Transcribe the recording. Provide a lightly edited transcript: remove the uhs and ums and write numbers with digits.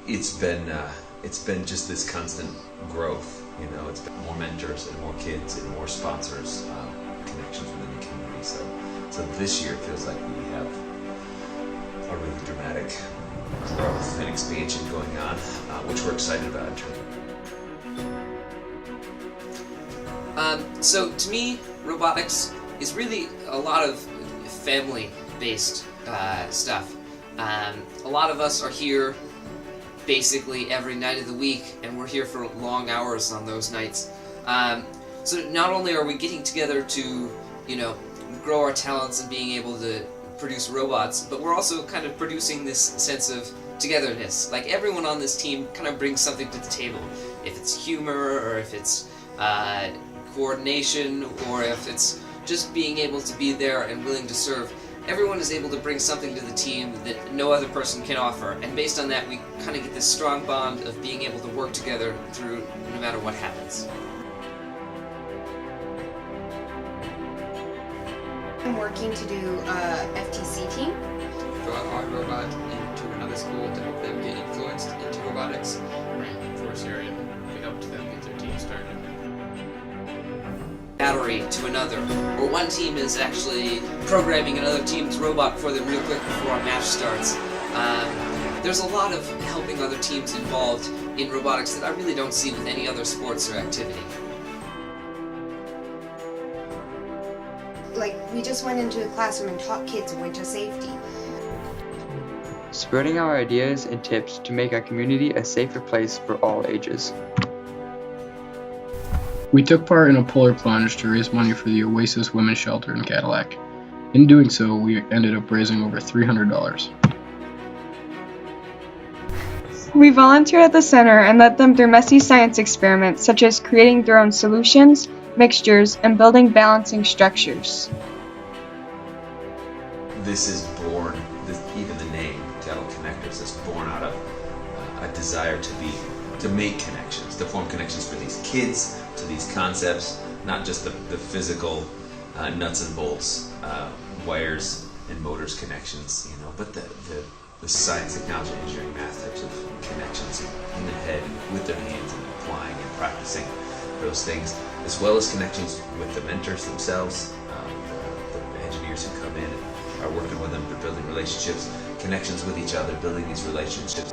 it's been just this constant growth. You know, it's been more mentors and more kids and more sponsors, connections within the community. So this year it feels like we have a really dramatic growth and expansion going on, which we're excited about in terms of. So to me, robotics is really a lot of family-based stuff. A lot of us are here basically every night of the week, and we're here for long hours on those nights. So not only are we getting together to, you know, grow our talents and being able to produce robots, but we're also kind of producing this sense of togetherness. Like, everyone on this team kind of brings something to the table. If it's humor, or if it's coordination, or if it's just being able to be there and willing to serve. Everyone is able to bring something to the team that no other person can offer, and based on that we kind of get this strong bond of being able to work together through no matter what happens. I'm working to do a FTC team. Draw our robot into another school to help them get influenced into robotics. Right, force area. We helped them get their team started. Battery to another, or one team is actually programming another team's robot for them real quick before a match starts. There's a lot of helping other teams involved in robotics that I really don't see with any other sports or activity. Like, we just went into a classroom and taught kids winter safety. Spreading our ideas and tips to make our community a safer place for all ages. We took part in a polar plunge to raise money for the Oasis Women's Shelter in Cadillac. In doing so, we ended up raising over $300. We volunteered at the center and led them through messy science experiments such as creating their own solutions, mixtures, and building balancing structures. This is born, even the name, Cadillac Connectors, is born out of a desire to make connections, to form connections for these kids, to these concepts, not just the physical nuts and bolts, wires and motors connections, you know, but the science, technology, engineering, math types of connections in the head, with their hands, and applying and practicing those things, as well as connections with the mentors themselves, the engineers who come in and are working with them, they're building relationships, connections with each other, building these relationships.